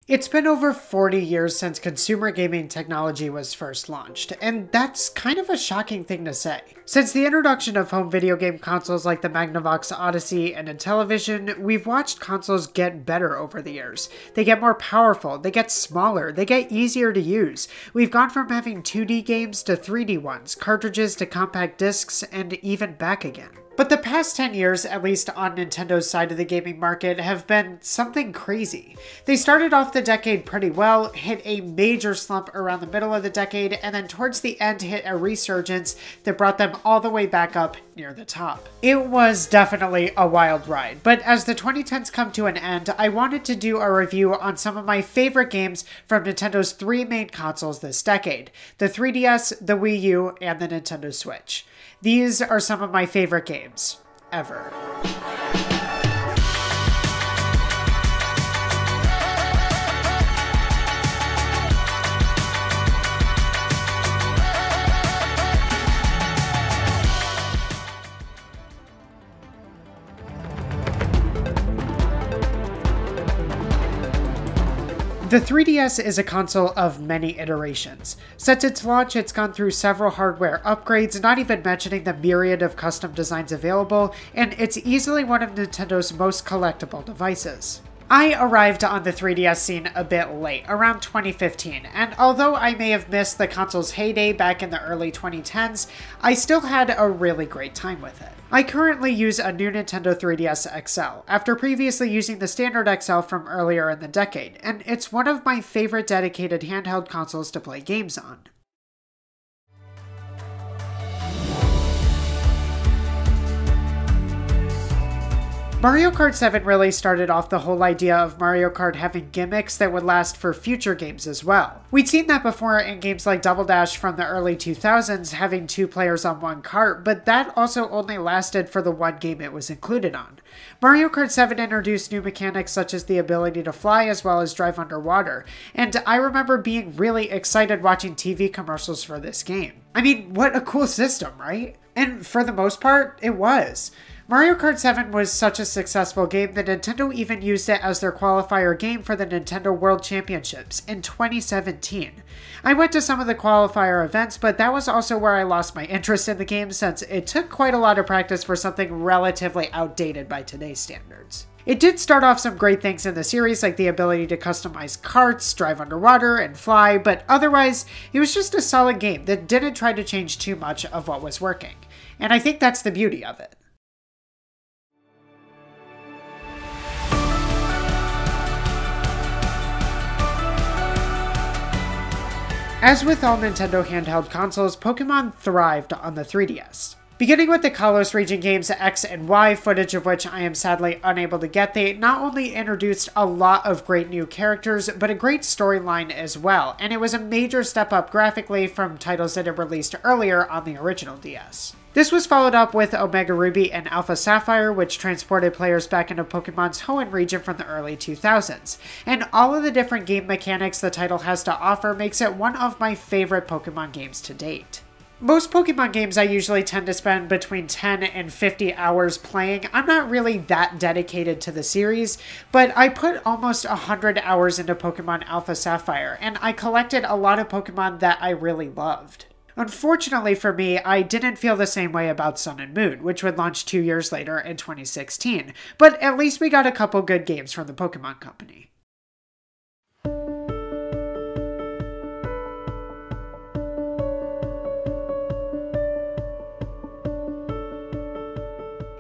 It's been over 40 years since consumer gaming technology was first launched, and that's kind of a shocking thing to say. Since the introduction of home video game consoles like the Magnavox Odyssey and Intellivision, we've watched consoles get better over the years. They get more powerful, they get smaller, they get easier to use. We've gone from having 2D games to 3D ones, cartridges to compact discs, and even back again. But the past 10 years, at least on Nintendo's side of the gaming market, have been something crazy. They started off the decade pretty well, hit a major slump around the middle of the decade, and then towards the end hit a resurgence that brought them all the way back up near the top. It was definitely a wild ride, but as the 2010s come to an end, I wanted to do a review on some of my favorite games from Nintendo's three main consoles this decade: the 3DS, the Wii U, and the Nintendo Switch. These are some of my favorite games ever. The 3DS is a console of many iterations. Since its launch, it's gone through several hardware upgrades, not even mentioning the myriad of custom designs available, and it's easily one of Nintendo's most collectible devices. I arrived on the 3DS scene a bit late, around 2015, and although I may have missed the console's heyday back in the early 2010s, I still had a really great time with it. I currently use a new Nintendo 3DS XL, after previously using the standard XL from earlier in the decade, and it's one of my favorite dedicated handheld consoles to play games on. Mario Kart 7 really started off the whole idea of Mario Kart having gimmicks that would last for future games as well. We'd seen that before in games like Double Dash from the early 2000s, having two players on one kart, but that also only lasted for the one game it was included on. Mario Kart 7 introduced new mechanics such as the ability to fly as well as drive underwater, and I remember being really excited watching TV commercials for this game. I mean, what a cool system, right? And for the most part, it was. Mario Kart 7 was such a successful game that Nintendo even used it as their qualifier game for the Nintendo World Championships in 2017. I went to some of the qualifier events, but that was also where I lost my interest in the game since it took quite a lot of practice for something relatively outdated by today's standards. It did start off some great things in the series, like the ability to customize karts, drive underwater, and fly, but otherwise, it was just a solid game that didn't try to change too much of what was working. And I think that's the beauty of it. As with all Nintendo handheld consoles, Pokemon thrived on the 3DS. Beginning with the Kalos region games X and Y, footage of which I am sadly unable to get, they not only introduced a lot of great new characters, but a great storyline as well, and it was a major step up graphically from titles that had released earlier on the original DS. This was followed up with Omega Ruby and Alpha Sapphire, which transported players back into Pokemon's Hoenn region from the early 2000s, and all of the different game mechanics the title has to offer makes it one of my favorite Pokemon games to date. Most Pokemon games I usually tend to spend between 10 and 50 hours playing. I'm not really that dedicated to the series, but I put almost 100 hours into Pokemon Alpha Sapphire, and I collected a lot of Pokemon that I really loved. Unfortunately for me, I didn't feel the same way about Sun and Moon, which would launch 2 years later in 2016, but at least we got a couple good games from the Pokemon Company.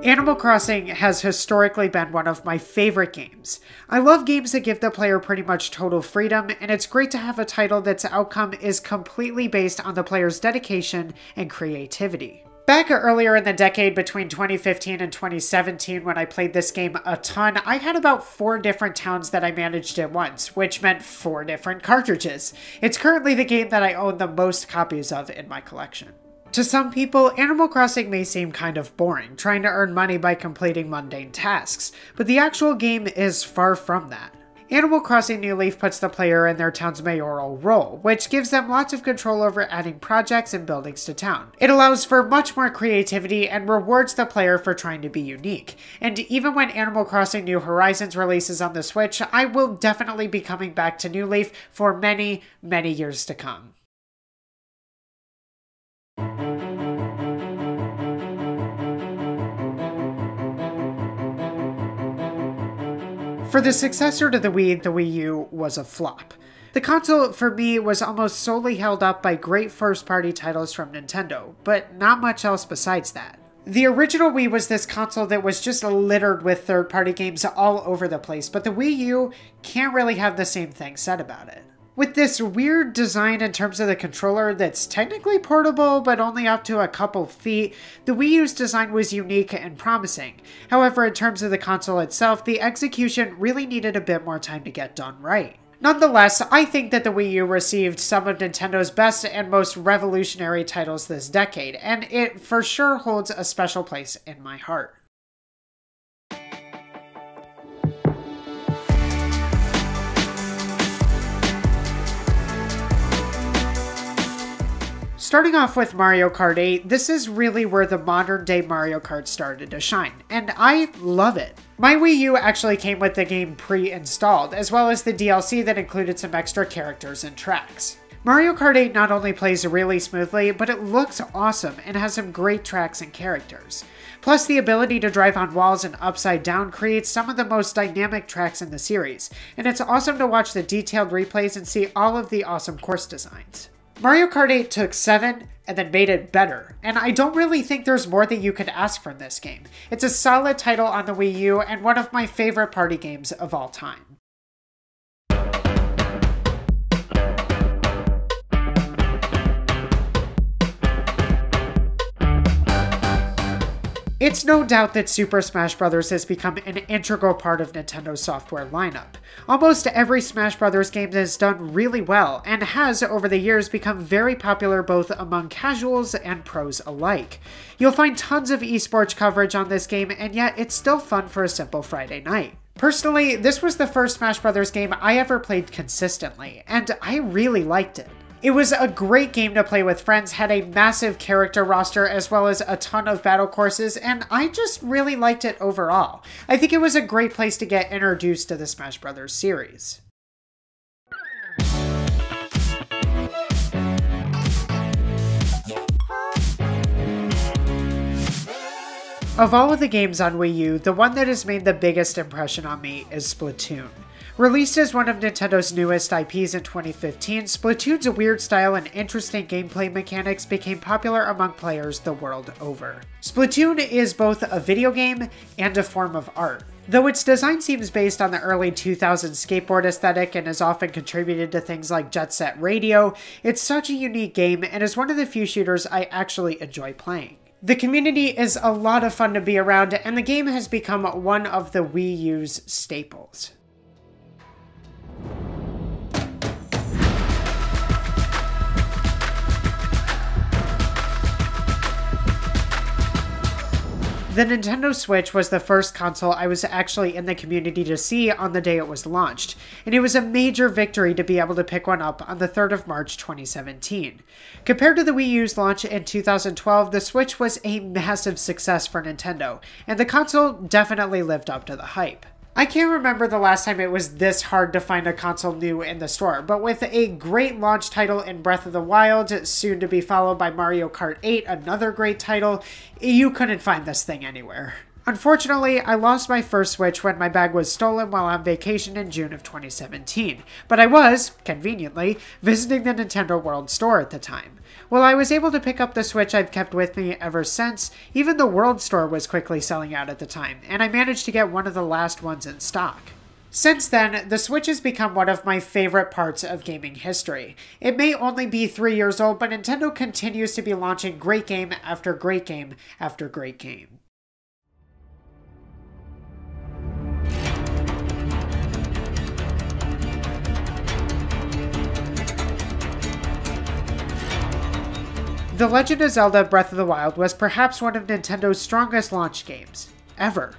Animal Crossing has historically been one of my favorite games. I love games that give the player pretty much total freedom, and it's great to have a title that's outcome is completely based on the player's dedication and creativity. Back earlier in the decade between 2015 and 2017 when I played this game a ton, I had about 4 different towns that I managed at once, which meant 4 different cartridges. It's currently the game that I own the most copies of in my collection. To some people, Animal Crossing may seem kind of boring, trying to earn money by completing mundane tasks, but the actual game is far from that. Animal Crossing New Leaf puts the player in their town's mayoral role, which gives them lots of control over adding projects and buildings to town. It allows for much more creativity and rewards the player for trying to be unique. And even when Animal Crossing New Horizons releases on the Switch, I will definitely be coming back to New Leaf for many, many years to come. For the successor to the Wii U was a flop. The console, for me, was almost solely held up by great first-party titles from Nintendo, but not much else besides that. The original Wii was this console that was just littered with third-party games all over the place, but the Wii U can't really have the same thing said about it. With this weird design in terms of the controller that's technically portable but only up to a couple feet, the Wii U's design was unique and promising. However, in terms of the console itself, the execution really needed a bit more time to get done right. Nonetheless, I think that the Wii U received some of Nintendo's best and most revolutionary titles this decade, and it for sure holds a special place in my heart. Starting off with Mario Kart 8, this is really where the modern-day Mario Kart started to shine, and I love it. My Wii U actually came with the game pre-installed, as well as the DLC that included some extra characters and tracks. Mario Kart 8 not only plays really smoothly, but it looks awesome and has some great tracks and characters. Plus, the ability to drive on walls and upside down creates some of the most dynamic tracks in the series, and it's awesome to watch the detailed replays and see all of the awesome course designs. Mario Kart 8 took 7 and then made it better, and I don't really think there's more that you could ask from this game. It's a solid title on the Wii U and one of my favorite party games of all time. It's no doubt that Super Smash Bros. Has become an integral part of Nintendo's software lineup. Almost every Smash Bros. Game has done really well, and has, over the years, become very popular both among casuals and pros alike. You'll find tons of esports coverage on this game, and yet it's still fun for a simple Friday night. Personally, this was the first Smash Bros. Game I ever played consistently, and I really liked it. It was a great game to play with friends, had a massive character roster as well as a ton of battle courses, and I just really liked it overall. I think it was a great place to get introduced to the Smash Bros. Series. Of all of the games on Wii U, the one that has made the biggest impression on me is Splatoon. Released as one of Nintendo's newest IPs in 2015, Splatoon's weird style and interesting gameplay mechanics became popular among players the world over. Splatoon is both a video game and a form of art. Though its design seems based on the early 2000s skateboard aesthetic and has often contributed to things like Jet Set Radio, it's such a unique game and is one of the few shooters I actually enjoy playing. The community is a lot of fun to be around, and the game has become one of the Wii U's staples. The Nintendo Switch was the first console I was actually in the community to see on the day it was launched, and it was a major victory to be able to pick one up on the 3rd of March 2017. Compared to the Wii U's launch in 2012, the Switch was a massive success for Nintendo, and the console definitely lived up to the hype. I can't remember the last time it was this hard to find a console new in the store, but with a great launch title in Breath of the Wild, soon to be followed by Mario Kart 8, another great title, you couldn't find this thing anywhere. Unfortunately, I lost my first Switch when my bag was stolen while on vacation in June of 2017, but I was, conveniently, visiting the Nintendo World Store at the time. While I was able to pick up the Switch I've kept with me ever since, even the World Store was quickly selling out at the time, and I managed to get one of the last ones in stock. Since then, the Switch has become one of my favorite parts of gaming history. It may only be 3 years old, but Nintendo continues to be launching great game after great game after great game. The Legend of Zelda Breath of the Wild was perhaps one of Nintendo's strongest launch games, ever.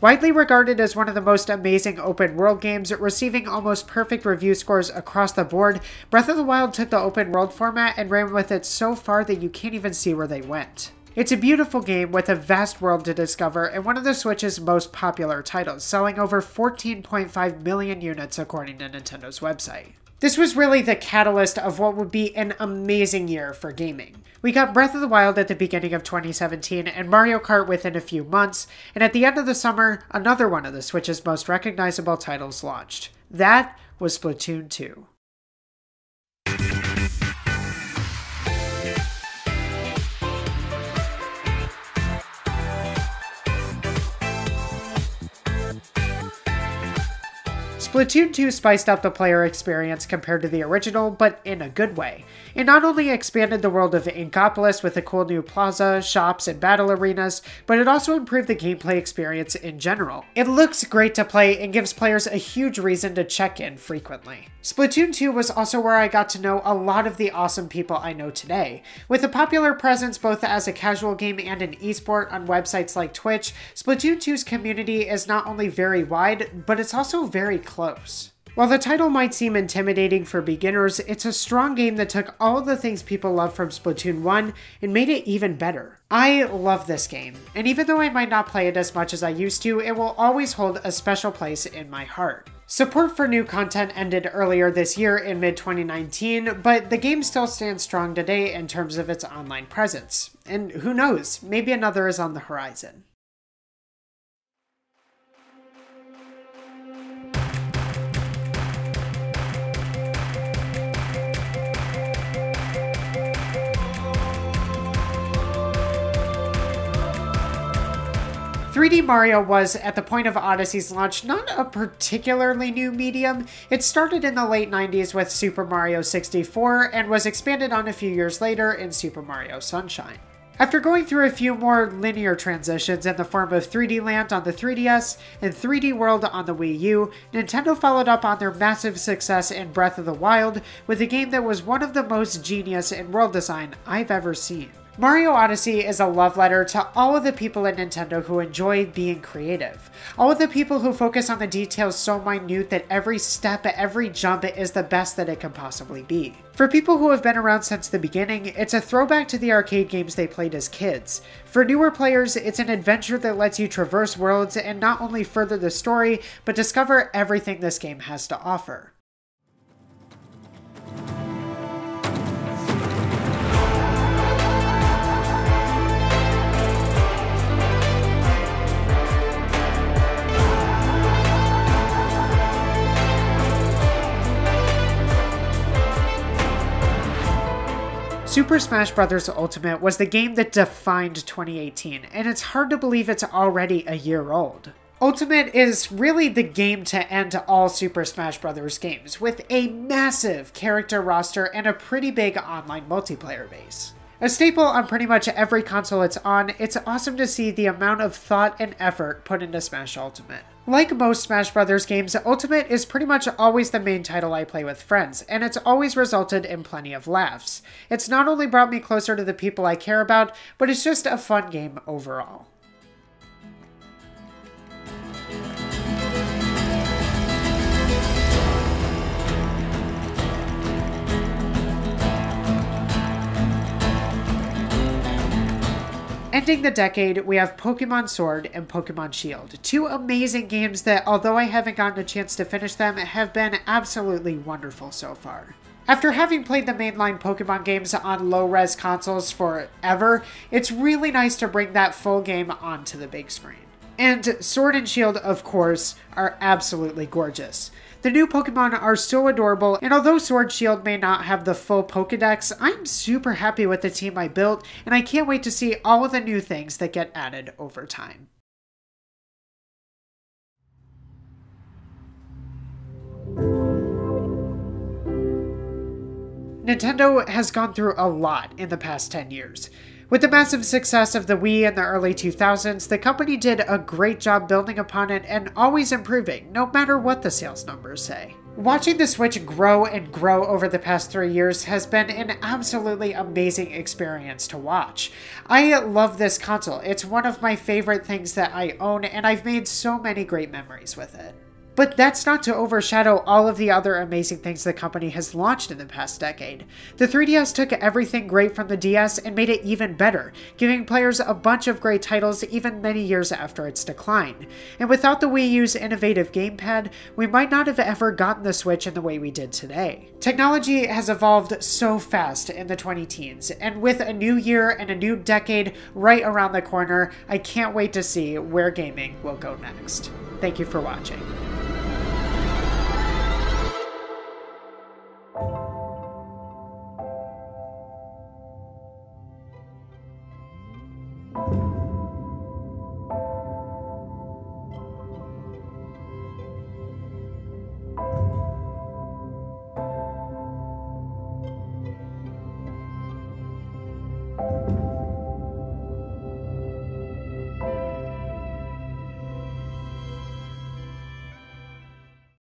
Widely regarded as one of the most amazing open-world games, receiving almost perfect review scores across the board, Breath of the Wild took the open-world format and ran with it so far that you can't even see where they went. It's a beautiful game with a vast world to discover and one of the Switch's most popular titles, selling over 14.5 million units according to Nintendo's website. This was really the catalyst of what would be an amazing year for gaming. We got Breath of the Wild at the beginning of 2017 and Mario Kart within a few months, and at the end of the summer, another one of the Switch's most recognizable titles launched. That was Splatoon 2. Splatoon 2 spiced up the player experience compared to the original, but in a good way. It not only expanded the world of Inkopolis with a cool new plaza, shops, and battle arenas, but it also improved the gameplay experience in general. It looks great to play and gives players a huge reason to check in frequently. Splatoon 2 was also where I got to know a lot of the awesome people I know today. With a popular presence both as a casual game and an esport on websites like Twitch, Splatoon 2's community is not only very wide, but it's also very close. While the title might seem intimidating for beginners, it's a strong game that took all of the things people love from Splatoon 1 and made it even better. I love this game, and even though I might not play it as much as I used to, it will always hold a special place in my heart. Support for new content ended earlier this year in mid-2019, but the game still stands strong today in terms of its online presence. And who knows, maybe another is on the horizon. "3D Mario was, at the point of Odyssey's launch, not a particularly new medium. It started in the late 90s with Super Mario 64 and was expanded on a few years later in Super Mario Sunshine. After going through a few more linear transitions in the form of 3D Land on the 3DS and 3D World on the Wii U, Nintendo followed up on their massive success in Breath of the Wild with a game that was one of the most genius in world design I've ever seen. Mario Odyssey is a love letter to all of the people at Nintendo who enjoy being creative. All of the people who focus on the details so minute that every step, every jump is the best that it can possibly be. For people who have been around since the beginning, it's a throwback to the arcade games they played as kids. For newer players, it's an adventure that lets you traverse worlds and not only further the story, but discover everything this game has to offer. Super Smash Bros. Ultimate was the game that defined 2018, and it's hard to believe it's already a year old. Ultimate is really the game to end all Super Smash Bros. Games, with a massive character roster and a pretty big online multiplayer base. A staple on pretty much every console it's on, it's awesome to see the amount of thought and effort put into Smash Ultimate. Like most Smash Bros. Games, Ultimate is pretty much always the main title I play with friends, and it's always resulted in plenty of laughs. It's not only brought me closer to the people I care about, but it's just a fun game overall. Ending the decade, we have Pokemon Sword and Pokemon Shield, two amazing games that, although I haven't gotten a chance to finish them, have been absolutely wonderful so far. After having played the mainline Pokemon games on low-res consoles forever, it's really nice to bring that full game onto the big screen. And Sword and Shield, of course, are absolutely gorgeous. The new Pokemon are so adorable, and although Sword Shield may not have the full Pokedex, I'm super happy with the team I built, and I can't wait to see all of the new things that get added over time. Nintendo has gone through a lot in the past 10 years. With the massive success of the Wii in the early 2000s, the company did a great job building upon it and always improving, no matter what the sales numbers say. Watching the Switch grow and grow over the past 3 years has been an absolutely amazing experience to watch. I love this console. It's one of my favorite things that I own, and I've made so many great memories with it. But that's not to overshadow all of the other amazing things the company has launched in the past decade. The 3DS took everything great from the DS and made it even better, giving players a bunch of great titles even many years after its decline. And without the Wii U's innovative gamepad, we might not have ever gotten the Switch in the way we did today. Technology has evolved so fast in the 2010s, and with a new year and a new decade right around the corner, I can't wait to see where gaming will go next. Thank you for watching.